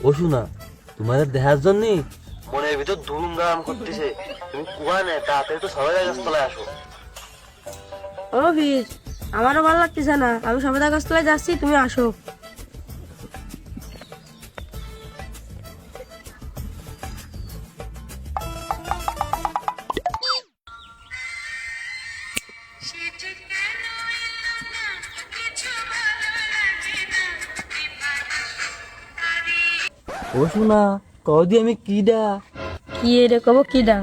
ও শোনা, তোমাদের দেখার জন্য মনের ভিতর ধুমধাম করতেছে। তুমি কুয়া নে, তাড়াতাড়ি তো সবাই গাছতলায় আসো। ও বীর, আমারও ভালো লাগতেছে না, আমি সবেদা গাছতলায় যাচ্ছি, তুমি আসো। ও শোনা, কদি আমি কিডা? কি রে কব কিডা?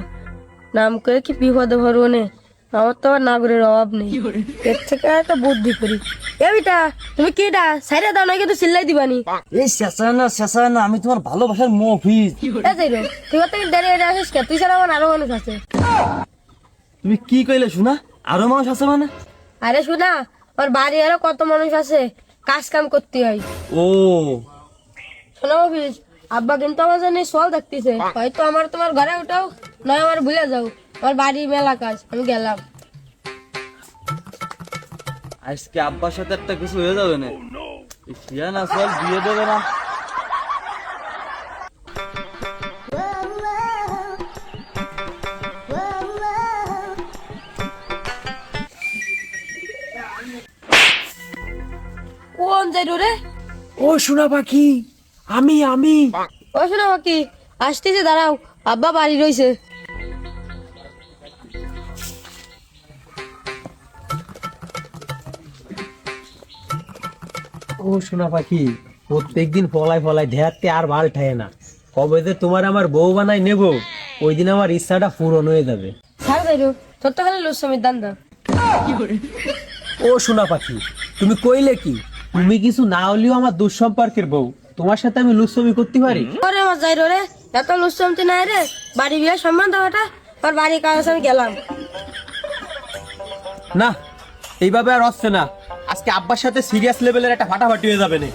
নাম করে কি বিপদে ভরবনে? আমার তো আবার নাগরের অভাব নেই, এর থেকে একটা বুদ্ধি করি। এ বিটা, তুমি কিডা? সাইডে দাও, নয় কিন্তু চিল্লাই দিবানি। এই শেষায় না, আমি তোমার ভালোবাসার মফিজ। এ যাইরো, তুই থেকে দেরি এটা আসিস কে? তুই ছাড়া আমার আরো মানুষ আছে। তুমি কি কইলে শোনা? আরো মানুষ আছে মানে? আরে শোনা, আমার বাড়ি আরো কত মানুষ আছে, কাজ কাম করতে হয়। ও শোনো অফিস, আব্বা কিন্তু আমার জন্য সল দেখতেছে, হয়তো আমার তোমার ঘরে উঠাও, নয় আমার ভুলে যাও। আমার বাড়ি মেলা কাজ, আমি গেলাম। আজকে আব্বার সাথে একটা কিছু হয়ে যাবে না। শিয়ানা চল বিয়ে দেবে না। কোন যাইরো রে? ও সোনা পাখি, আমি ও শোনো কি আসতেছে, দাঁড়াও, আব্বা বাড়ি রইছে। ও সোনা পাখি, প্রত্যেকদিন ফলাই ঢেয়াতে আর ভাল ঠায় না। কবে যে তোমার আমার বউ বানাই নেব, ওই দিন আমার ইচ্ছাটা পূরণ হয়ে যাবে। ছাড় যাইরো, তোর তো খালি লুসমির দান দাও। ও সোনা পাখি, তুমি কইলে কি? তুমি কিছু না হলেও আমার দুঃসম্পর্কের বউ, তোমার সাথে আমি লুচ্ছমি করতে পারি? ওরে আমার যাইরো রে, এত লুসমতি নাই রে, বাড়ি বিয়ে সম্মান দাও এটা। আর বাড়ি কাজ আছে, আমি গেলাম। না, এইভাবে আর হচ্ছে না। আজকে আব্বার সাথে সিরিয়াস লেভেলের একটা ফাটাফাটি হয়ে যাবে না।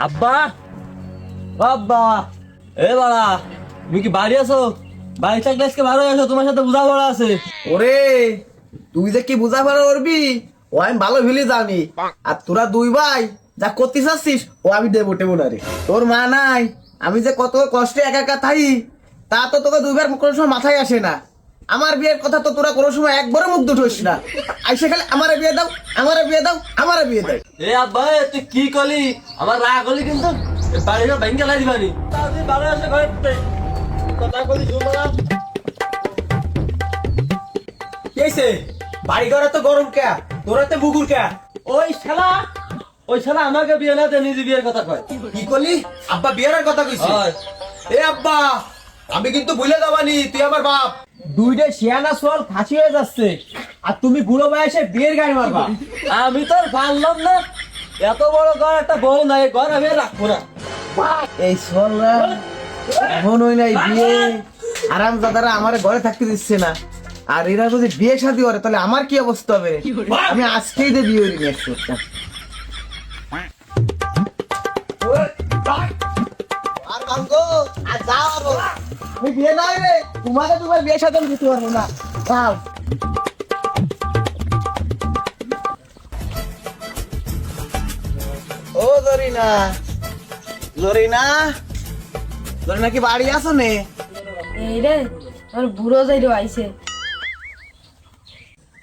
আব্বা, আব্বা, এ বাড়া, তুমি কি বাড়ি আছো? বাড়ি থাকলে আজকে ভালো আসো, তোমার সাথে বোঝাপড়া আছে। ওরে, তুই যে কি বুঝাপড়া করবি ও আমি ভালো ভুলে যাবি। আর তোরা দুই ভাই যা করতে চাচ্ছিস ও আমি দেবো টেবো না রে। তোর মা নাই, আমি যে কত কষ্টে একা একা থাকি তা তো তোকে দুইবার কোনো সময় মাথায় আসে না। আমার বিয়ের কথা তো তোরা কোনো সময় একবারও মুখ দুটোস না। আইসে খালি আমারে বিয়ে দাও, আমারে বিয়ে দাও, আমারে বিয়ে দাও। এ আব্বা, তুই কি করলি? আমার রাগ হলি কিন্তু বাড়িটা ভেঙে লাই দিবানি। তাড়াতাড়ি ভালো আসে ঘরে কথা বলি শুনবো না। কি হয়েছে? বাড়ি ঘরে তো গরম কে, তোরা তো মুগুর কে? ওই শালা আমাকে বিয়ে না দিয়ে নিজে বিয়ের কথা কয়। কি করলি? আব্বা বিয়ের কথা কইছি। হয়। এ আব্বা, আমি কিন্তু ভুলে যাবানি, তুই আমার বাপ। দুইটা শিয়ানা সোয়াল ফাঁসি হয়ে যাচ্ছে, আর তুমি বুড়ো বয়সে বিয়ের গাড়ি মারবা। আমি তো আর পারলাম না, এত বড় ঘর একটা বউ নাই, ঘর আমি আর রাখবো না। এই সোলরা এমন হই নাই বিয়ে আরাম দাদারা আমার ঘরে থাকতে দিচ্ছে না। আর এরা যদি বিয়ে শাদী করে তাহলে আমার কি অবস্থা হবে রে? আমি আজকেই তো বিয়ে নিয়ে আসছি। আর ভাঙ্গো, আর যাও আরো। আমি বিয়ে নাই রে, তোমাকে তোমার বিয়ে সাথে আমি দিতে পারবো না। যাও। ও জরিনা, জরিনা, জরিনা কি বাড়ি আছো নে? এই রে, আমার বুড়ো যাইরো আইছে।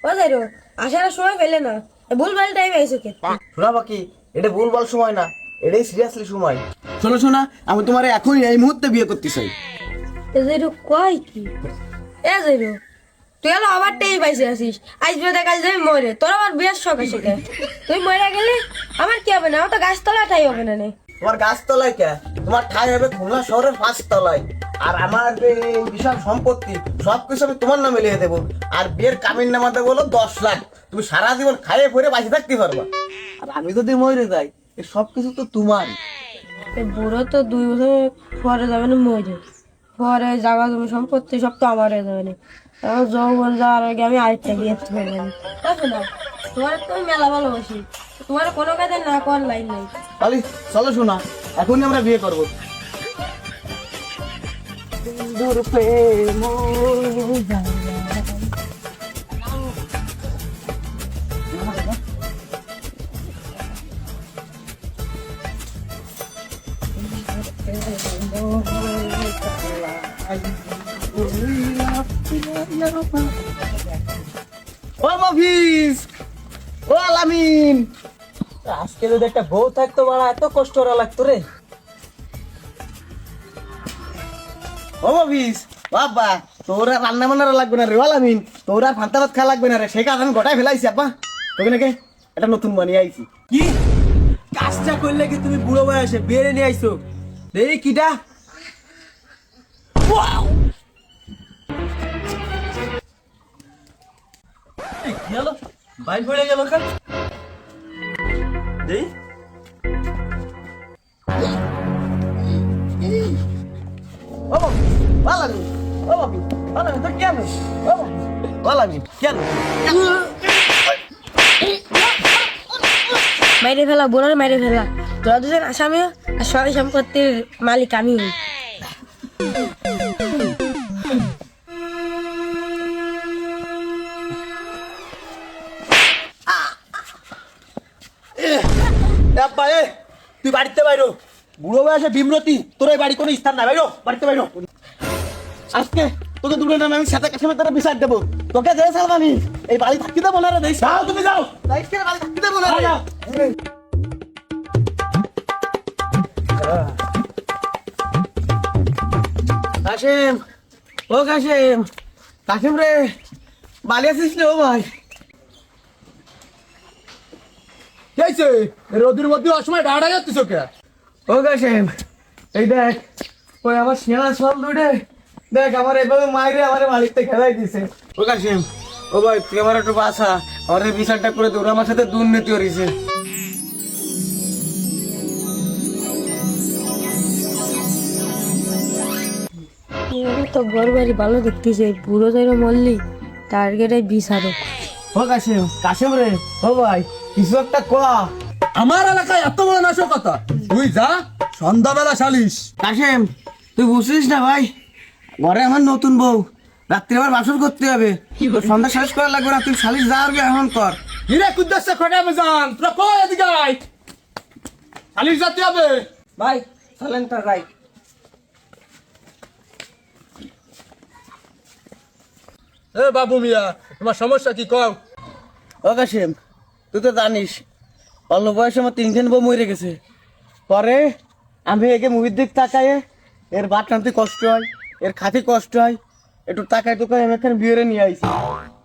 ও যাইরো, আসার সময় পেলে না, ভুলভাল টাইম আইছে কে? শোনা বাকি, এটা ভুল বল সময় না, এটাই সিরিয়াসলি সময়। শোনো শোনা, আমি তোমার এখনই এই মুহূর্তে বিয়ে করতে চাই। এ যাইরো কয় কি? এ যাইরো, তুই হলো আবার টাইম পাইছে আসিস, আজ বিয়ে দেখা যাবে মরে, তোর আবার বিয়ের শখ আছে কে? তুই মরে গেলে আমার কি হবে না? আমার তো গাছতলা ঠাই হবে না নে। তোমার গাছতলায় কে? তোমার ঠাই হবে খুলনা শহরের 5 তলায়। আর আমার যে এই বিশাল সম্পত্তি সবকিছু আমি তোমার নামে লিখে দেবো। আর বিয়ের কামিন নামা দেবো হলো 10 লাখ। তুমি সারা জীবন খাইয়ে পরে বাঁচে থাকতে পারবা। আর আমি যদি মরে যাই, এই সবকিছু তো তোমার। এই বুড়ো তো 2 বছর পরে যাবে না মরে, পরে জায়গা জমি সম্পত্তি সব তো আমার হয়ে যাবে না। আমার যৌবন যাওয়ার আগে আমি আরেকটা বিয়ে করতে পারবো না। দেখো না, তোমার তো আমি মেলা ভালোবাসি, তোমার কোনো কাজে না করার লাইন নাই। তাহলে চলো শোনা, এখনই আমরা বিয়ে করবো। দূর প্রেম ও মফিজ, ও আলামিন, আজকে যদি একটা বউ থাকতো বাড়া এত কষ্ট করা লাগতো রে। ও মফিজ, বাবা তোর আর রান্না বান্না লাগবে না রে। ও আলামিন, তোর আর ফান্তা ভাত খাওয়া লাগবে না রে। সেই কাজ আমি গোটাই ফেলাইছি আপা। তোকে নাকি এটা নতুন বানিয়ে আইছি। কি কাজটা করলে কি তুমি বুড়ো বয়সে বেড়ে নিয়ে আইছো? দেখি কিটা। এই, কি হলো? বাইর পড়ে গেল কাজ দেই। ও মফিজ, ও আলামিন, ও মফিজ, ও আলামিন, তোর কেন? ও মফিজ, ও আলামিন, কেন? মেরে ফেলা, বোনের মেরে ফেলা। তোরা দুজন আসামি আর সবাই সম্পত্তির মালিক আমি। আব্বা এ তুই বাড়িতে বাইরো। বুড়ো বয়সে বিমরতি, তোর এই বাড়ি কোনো স্থান নাই। বাইরো, বাড়িতে বাইরো। আজকে তোকে দুটো নামে আমি সাথে কাছে তারা বিচার দেবো। তোকে যে সালমানি এই বাড়ি থাকতে দেবো না রে। দেখ যাও তুমি যাও। দায়িত্বে বাড়ি থাকতে দেবো না রে। যাও। কাশিম, ও কাশিম, কাশিম রে, বালি আসিস রে ও ভাই। কি হয়েছে? রোদের মধ্যে অসময় ডাড়া যাচ্ছিস কে? ও কাশিম, এই দেখ ওই আমার শিয়ালা সল দুটে দেখ আমার এভাবে মাইরে আমার বাড়িতে খেলাই দিছে। ও কাশিম, ও ভাই তুই আমার একটু বাসা, আমার এই বিচারটা করে দে। ওরা আমার সাথে দুর্নীতি করেছে। তো বড় বাড়ি ভালো দেখতেছে, পুরো যেন মল্লি টার্গেটে বিচারক। ও কাশিম, কাশিম রে, ও ভাই কিছু একটা কয়া। আমার এলাকায় এত বড় নাশকতা, তুই যা সন্ধ্যাবেলা সালিশ। কাশিম তুই বুঝছিস না ভাই, ঘরে আমার নতুন বউ, রাত্রে আবার বাসর করতে হবে। তোর সন্ধ্যা সালিশ করা লাগবে না, তুই সালিশ যা করবি এখন কর। হিরে কুদ্দাসে খোটা মেজান, তোরা কই এদিকে আয়। সালিশ যেতে হবে। ভাই চলেন তো রাইট। এ বাবু মিয়া, তোমার সমস্যা কি কও? ও কাশিম তুই তো জানিস অল্প বয়সে আমার তিনখান বউ মরে গেছে। পরে আমি একে মুভির দিক তাকায়, এর বাট টানতে কষ্ট হয়, এর খাতে কষ্ট হয়, একটু তাকায় তো আমি এখানে বিয়েরে নিয়ে আইছি।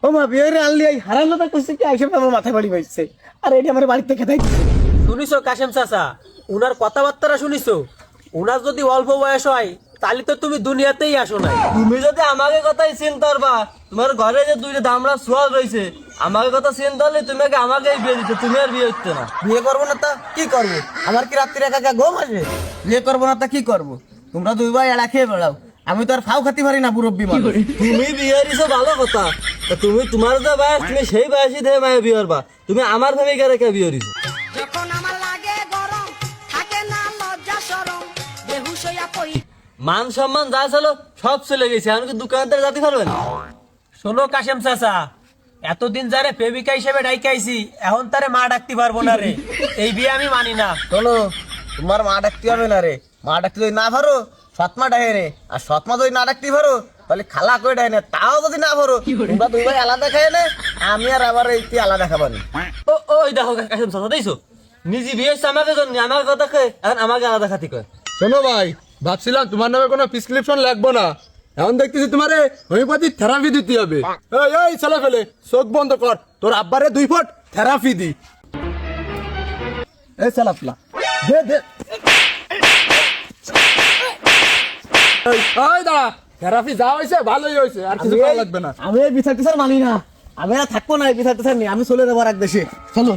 ও মা বিয়েরে আনলি এই হারাম কথা করছে কি আইসে আমার মাথা বাড়ি পাইছে। আর এটি আমার বাড়িতে খেতাই দিচ্ছে। শুনিছো কাশেম চাচা, উনার কথাবার্তা শুনিছো? উনার যদি অল্প বয়স হয় তাহলে তো তুমি দুনিয়াতেই আসো নাই। তুমি যদি আমাকে কথাই চিন্তা করবা, তোমার ঘরে যে দুইটা দামড়া সোয়াল রয়েছে, আমাকে কথা চিন্তা হলে তুমি আগে আমাকেই বিয়ে দিতে, তুমি আর বিয়ে হচ্ছে না। বিয়ে করবো না তা কি করবো? আমার কি রাত্রি একা একা ঘুম আসে? বিয়ে করবো না তা কি করবো? তোমরা দুই ভাই এড়া খেয়ে বেড়াও, আমি তো আর ফাও খাতি পারি না মুরব্বী মানুষ। তুমি বিয়ে দিছো ভালো কথা, তা তুমি তোমার যে বয়স তুমি সেই বয়সী ধরে মায়ে বিয়ে করবা, তুমি আমার ভূমিকা রেখে বিয়ে দিছো। যখন আমার লাগে গরম থাকে না লজ্জা শরম বেহুশ হইয়া পড়ি মান সম্মান যা ছিল সব চলে গেছে, এমনকি দোকানদার যেতে পারবেন। শোনো কাশেম চাচা, এতদিন যারে প্রেমিকা হিসেবে ডাইকাইছি, এখন তারে মা ডাকতে পারবো না রে। এই বিয়ে আমি মানি না। শোনো, তোমার মা ডাকতে হবে না রে। মা ডাকতে যদি না পারো সৎমা ডাকে রে, আর সৎমা যদি না ডাকতে পারো তাহলে খালা করে ডাকে না। তাও যদি না পারো তোমরা দুই ভাই আলাদা খায় না, আমি আর আবার এই আলাদা খাবানি। ও ওই দেখো কাশেম চাচা দেখছো, নিজে বিয়ে হচ্ছে আমাকে জন্য, আমার কথা কয়ে এখন আমাকে আলাদা খাতি কয়। শোনো ভাই, ভাবছিলাম তোমার নামে কোনো প্রেসক্রিপশন লাগবো না, এখন দেখতেছি তোমার হোমিওপ্যাথি থেরাপি দিতে হবে। এই এই ছেলে ফেলে চোখ বন্ধ কর, তোর আব্বারে 2 ফুট থেরাপি দি। এই সালাফলা দে দে। এই দাঁড়া, থেরাপি যা হয়েছে ভালোই হয়েছে, আর কিছু করা লাগবে না। আমি এই বিচার টিচার মানি না, আমি আর থাকবো না এই বিচার টিচার নিয়ে। আমি চলে যাবো আর এক দেশে। চলো।